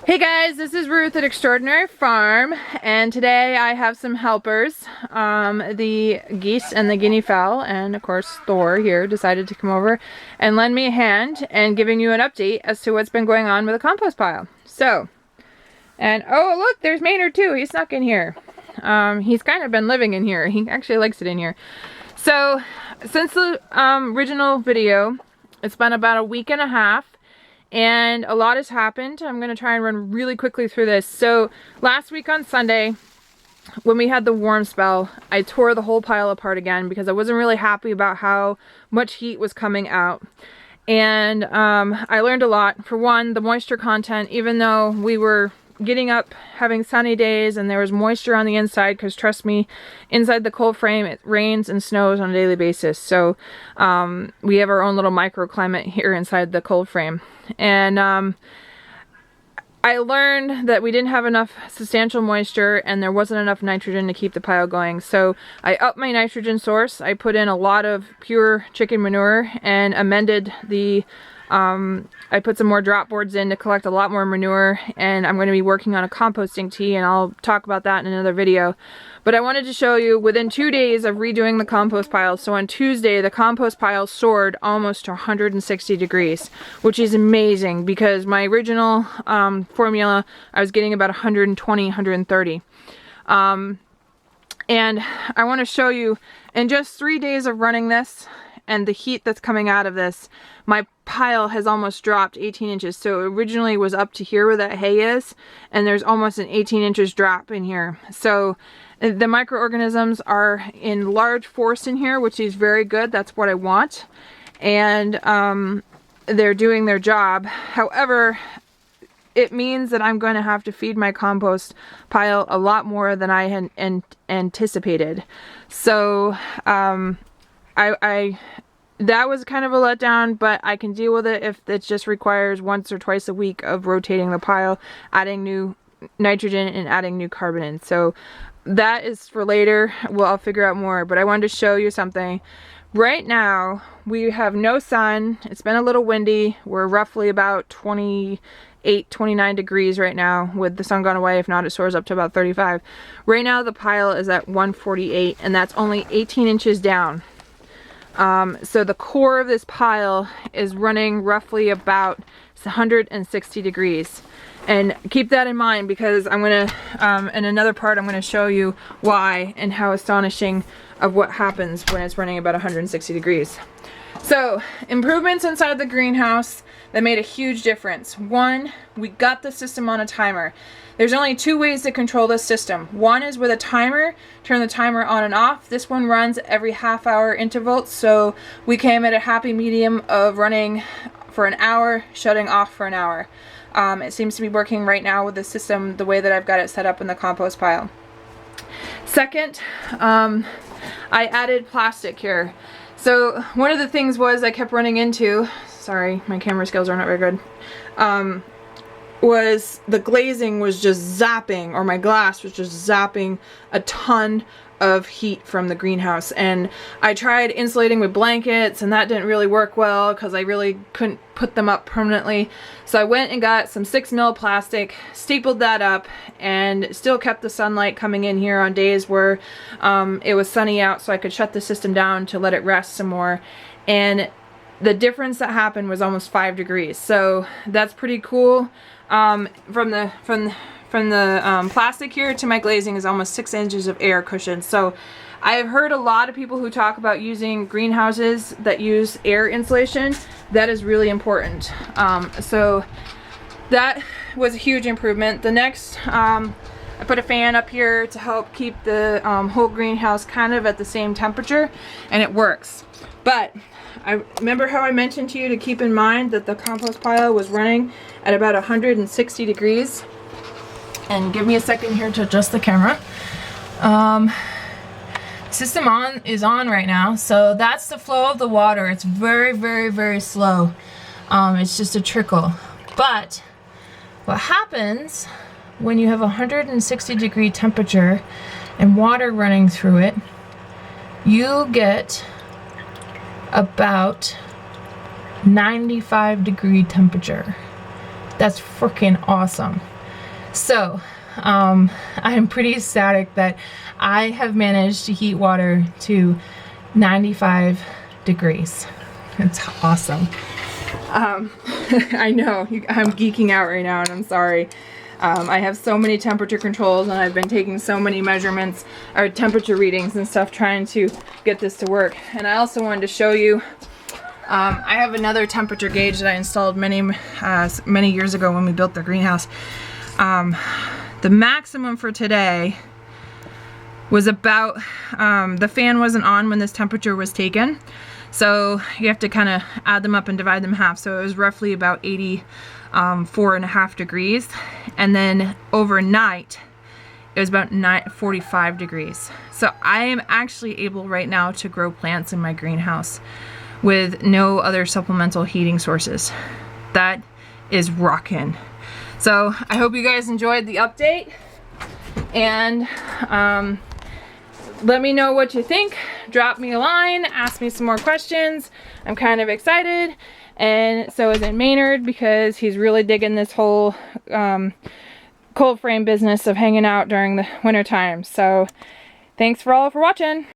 Hey guys, this is Ruth at Extraordinary Farm, and today I have some helpers. The geese and the guinea fowl, and of course Thor here decided to come over and lend me a hand and giving you an update as to what's been going on with the compost pile. So, and oh look, there's Maynard too. He snuck in here. He's kind of been living in here. He actually likes it in here. So, since the original video, it's been about a week and a half. And a lot has happened. I'm going to try and run really quickly through this. So last week on Sunday, when we had the warm spell, I tore the whole pile apart again because I wasn't really happy about how much heat was coming out. And I learned a lot. For one, the moisture content, even though we were getting up, having sunny days, and there was moisture on the inside, because trust me, inside the cold frame it rains and snows on a daily basis. So we have our own little microclimate here inside the cold frame. And I learned that we didn't have enough substantial moisture and there wasn't enough nitrogen to keep the pile going. So I upped my nitrogen source. I put in a lot of pure chicken manure and amended the I put some more drop boards in to collect a lot more manure, and I'm going to be working on a composting tea, and I'll talk about that in another video. But I wanted to show you within 2 days of redoing the compost pile. So on Tuesday, the compost pile soared almost to 160 degrees, which is amazing because my original formula, I was getting about 120, 130. And I want to show you in just 3 days of running this, and the heat that's coming out of this, my pile has almost dropped 18 inches. So it originally was up to here where that hay is, and there's almost an 18 inches drop in here. So the microorganisms are in large force in here, which is very good. That's what I want. And they're doing their job. However, it means that I'm going to have to feed my compost pile a lot more than I had anticipated. So that was kind of a letdown, but I can deal with it if it just requires once or twice a week of rotating the pile, adding new nitrogen and adding new carbon in. So that is for later. Well, I'll figure out more, but I wanted to show you something. Right now, we have no sun. It's been a little windy. We're roughly about 28, 29 degrees right now with the sun gone away. If not, it soars up to about 35. Right now, the pile is at 148, and that's only 18 inches down. So the core of this pile is running roughly about 160 degrees. And keep that in mind because I'm going to, in another part, I'm going to show you why and how astonishing of what happens when it's running about 160 degrees. So, improvements inside the greenhouse that made a huge difference. One, we got the system on a timer. There's only 2 ways to control this system. One is with a timer, turn the timer on and off. This one runs every half-hour intervals, so we came at a happy medium of running for an hour, shutting off for an hour. It seems to be working right now with the system the way that I've got it set up in the compost pile. Second, I added plastic here. So one of the things was I kept running into, sorry, my camera skills are not very good, was the glazing was just zapping, or my glass was just zapping a ton of heat from the greenhouse. And I tried insulating with blankets and that didn't really work well because I really couldn't put them up permanently. So I went and got some 6mm plastic, stapled that up, and still kept the sunlight coming in here on days where it was sunny out, so I could shut the system down to let it rest some more. And the difference that happened was almost 5 degrees. So that's pretty cool. From the plastic here to my glazing is almost 6 inches of air cushion. So I have heard a lot of people who talk about using greenhouses that use air insulation. That is really important. So that was a huge improvement. The next, I put a fan up here to help keep the whole greenhouse kind of at the same temperature, and it works. But I remember how I mentioned to you to keep in mind that the compost pile was running at about 160 degrees. And give me a second here to adjust the camera. System is on right now, so that's the flow of the water. It's very, very, very slow. It's just a trickle. But what happens when you have 160 degree temperature and water running through it, you get about 95 degree temperature. That's freaking awesome. So, I'm pretty ecstatic that I have managed to heat water to 95 degrees. It's awesome. I know, I'm geeking out right now and I'm sorry. I have so many temperature controls and I've been taking so many measurements or temperature readings and stuff trying to get this to work. And I also wanted to show you, I have another temperature gauge that I installed many years ago when we built the greenhouse. The maximum for today was about, the fan wasn't on when this temperature was taken. So you have to kind of add them up and divide them in half. So it was roughly about 84.5 degrees. And then overnight, it was about 45 degrees. So I am actually able right now to grow plants in my greenhouse with no other supplemental heating sources. That is rockin'. So I hope you guys enjoyed the update, and let me know what you think. Drop me a line, ask me some more questions. I'm kind of excited, and so is Maynard, because he's really digging this whole cold frame business of hanging out during the winter time. So thanks for all for watching.